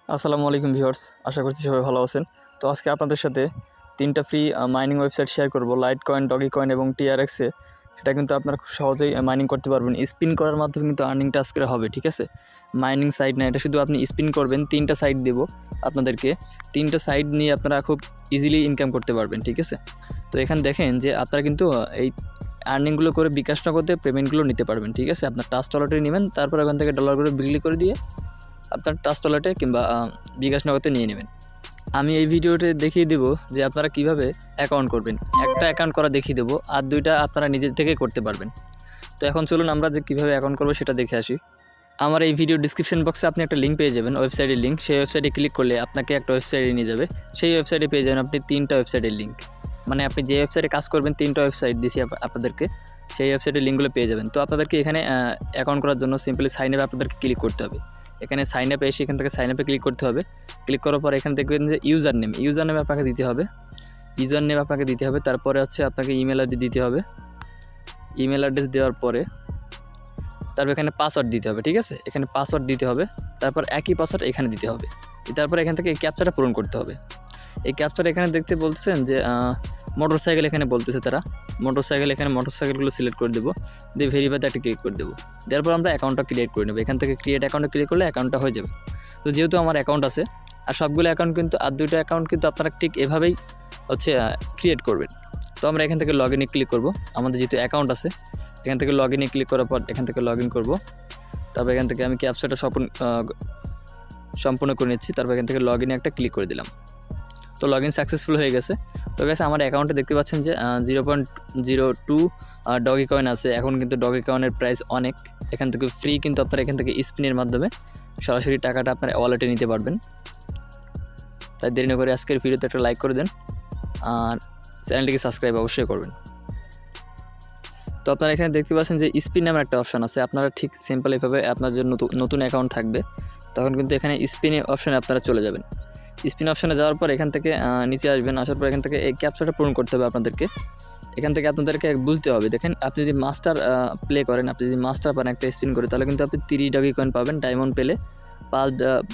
আসসালামু আলাইকুম ভিউয়ার্স, আশা করছি সবাই ভালো আছেন। তো আজকে আপনাদের সাথে 3টা ফ্রি মাইনিং ওয়েবসাইট শেয়ার করব, লাইটকয়েন, ডগিকয়েন এবং টিআরএক্সে। সেটা কিন্তু আপনারা খুব সহজেই মাইনিং করতে পারবেন। স্পিন করার মাধ্যমে কিন্তু আর্নিংটা আজকে হবে, ঠিক আছে? মাইনিং সাইট না, এটা শুধু আপনি স্পিন করবেন। 3টা সাইট দেব আপনাদেরকে। 3টা সাইট নিয়ে আপনারা খুব ইজিলি ইনকাম করতে পারবেন, ঠিক আছে? তো এখানে দেখেন যে আপনারা কিন্তু এই আর্নিংগুলো করে বিকাশ নগদে পেমেন্টগুলো নিতে পারবেন, ঠিক আছে? আপনার ট্রাস্ট ওয়ালেটে নেবেন, তারপর ওখান থেকে ডলারগুলো বিক্রি করে দিয়ে আপনার ট্রাস্ট ওয়ালেটে কিংবা বিকাশ নগদে নিয়ে নেবেন। আমি এই ভিডিওতে দেখিয়ে দেবো যে আপনারা কিভাবে অ্যাকাউন্ট করবেন। একটা অ্যাকাউন্ট করা দেখিয়ে দেবো, আর 2টা আপনারা নিজের থেকে করতে পারবেন। তো এখন চলুন আমরা যে কীভাবে অ্যাকাউন্ট করবো সেটা দেখে আসি। আমার এই ভিডিও ডিসক্রিপশন বক্সে আপনি একটা লিঙ্ক পেয়ে যাবেন, ওয়েবসাইটের লিঙ্ক। সেই ওয়েবসাইটে ক্লিক করলে আপনাকে একটা ওয়েবসাইটে নিয়ে যাবে। সেই ওয়েবসাইটে পেয়ে যাবেন আপনি 3টা ওয়েবসাইটের লিঙ্ক। মানে আপনি যে ওয়েবসাইটে কাজ করবেন, 3টা ওয়েবসাইট দিয়েছি আপনাদেরকে, সেই ওয়েবসাইটের লিঙ্কগুলো পেয়ে যাবেন। তো আপনাদেরকে এখানে অ্যাকাউন্ট করার জন্য সিম্পলি সাইন আপে আপনাদেরকে ক্লিক করতে হবে। এখানে সাইন আপে এসে এখান থেকে সাইন আপে ক্লিক করতে হবে। ক্লিক করার পর এখানে দেখবেন যে ইউজার নেম আপনাকে দিতে হবে। তারপরে হচ্ছে আপনাকে ইমেল আইডি দিতে হবে। ইমেল অ্যাড্রেস দেওয়ার পরে তারপর এখানে পাসওয়ার্ড দিতে হবে, ঠিক আছে? এখানে পাসওয়ার্ড দিতে হবে, তারপর একই পাসওয়ার্ড এখানে দিতে হবে। তারপর এখান থেকে এই ক্যাপচাটা পূরণ করতে হবে। এই ক্যাপচাটা এখানে দেখতে বলছেন যে মোটরসাইকেল, এখানে বলতেছে তারা মোটরসাইকেল। এখানে মোটরসাইকেলগুলো সিলেক্ট করে দেবো, দিয়ে ভেরিফাইতে একটা ক্লিক করে দেবো। দেওয়ার পর আমরা অ্যাকাউন্টটা ক্রিয়েট করে নেবো। এখান থেকে ক্রিয়েট অ্যাকাউন্টে ক্লিক করলে অ্যাকাউন্টটা হয়ে যাবে। তো যেহেতু আমার অ্যাকাউন্ট আছে, আর সবগুলো অ্যাকাউন্ট কিন্তু, আর 2টা অ্যাকাউন্ট কিন্তু আপনারা ঠিক এভাবেই হচ্ছে ক্রিয়েট করবেন। তো আমরা এখান থেকে লগ ইনে ক্লিক করবো। আমাদের যেহেতু অ্যাকাউন্ট আছে, এখান থেকে লগ ইনে ক্লিক করার পর এখান থেকে লগ ইন করবো। তারপর এখান থেকে আমি ক্যাপচাটা সম্পূর্ণ করে নিচ্ছি। তারপর এখান থেকে লগ ইনে একটা ক্লিক করে দিলাম। তো লগ ইন সাকসেসফুল হয়ে গেছে। তো গেছে আমার অ্যাকাউন্টে দেখতে পাচ্ছেন যে 0.02 ডগিকয়েন আছে। এখন কিন্তু ডগিকয়েনের প্রাইস অনেক। এখান থেকে ফ্রি কিন্তু আপনারা এখান থেকে স্পিনের মাধ্যমে সরাসরি টাকাটা আপনার ওয়ালেটে নিতে পারবেন। তাই দেরি না করে আজকের ভিডিওতে একটা লাইক করে দেন, আর চ্যানেলটিকে সাবস্ক্রাইব অবশ্যই করবেন। তো আপনারা এখানে দেখতে পাচ্ছেন যে স্পিন নামের একটা অপশান আছে। আপনারা ঠিক সিম্পল এভাবে আপনার জন্য নতুন অ্যাকাউন্ট থাকবে, তখন কিন্তু এখানে স্পিনে অপশানে আপনারা চলে যাবেন। স্পিন অপশানে যাওয়ার পর এখান থেকে নিচে আসবেন। আসার পর এখান থেকে এই ক্যাপচাটা পূরণ করতে হবে আপনাদেরকে। এখান থেকে আপনাদেরকে বুঝতে হবে, দেখেন আপনি যদি মাস্টার প্লে করেন, আপনি যদি মাস্টার পান একটা স্পিন করে, তাহলে কিন্তু আপনি 30 ডগিকয়েন পাবেন। ডায়মন্ড পেলে 5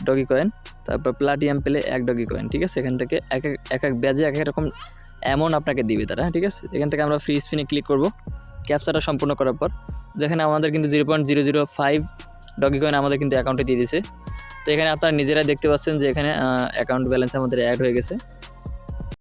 ডগিকয়েন, তারপর প্লাটিনাম পেলে 1 ডগিকয়েন, ঠিক আছে? এখান থেকে এক এক ব্যাজে এক এক রকম অ্যামাউন্ট আপনাকে দিবে তারা, ঠিক আছে? এখান থেকে আমরা ফ্রি স্পিনে ক্লিক করব। ক্যাপচাটা সম্পূর্ণ করার পর দেখেন আমাদের কিন্তু 0.005 ডগিকয়েন আমাদের কিন্তু অ্যাকাউন্টে দিয়ে দিয়েছে। তো এখানে আপনারা নিজেরাই দেখতে পাচ্ছেন যে এখানে অ্যাকাউন্ট ব্যালেন্স আমাদের অ্যাড হয়ে গেছে।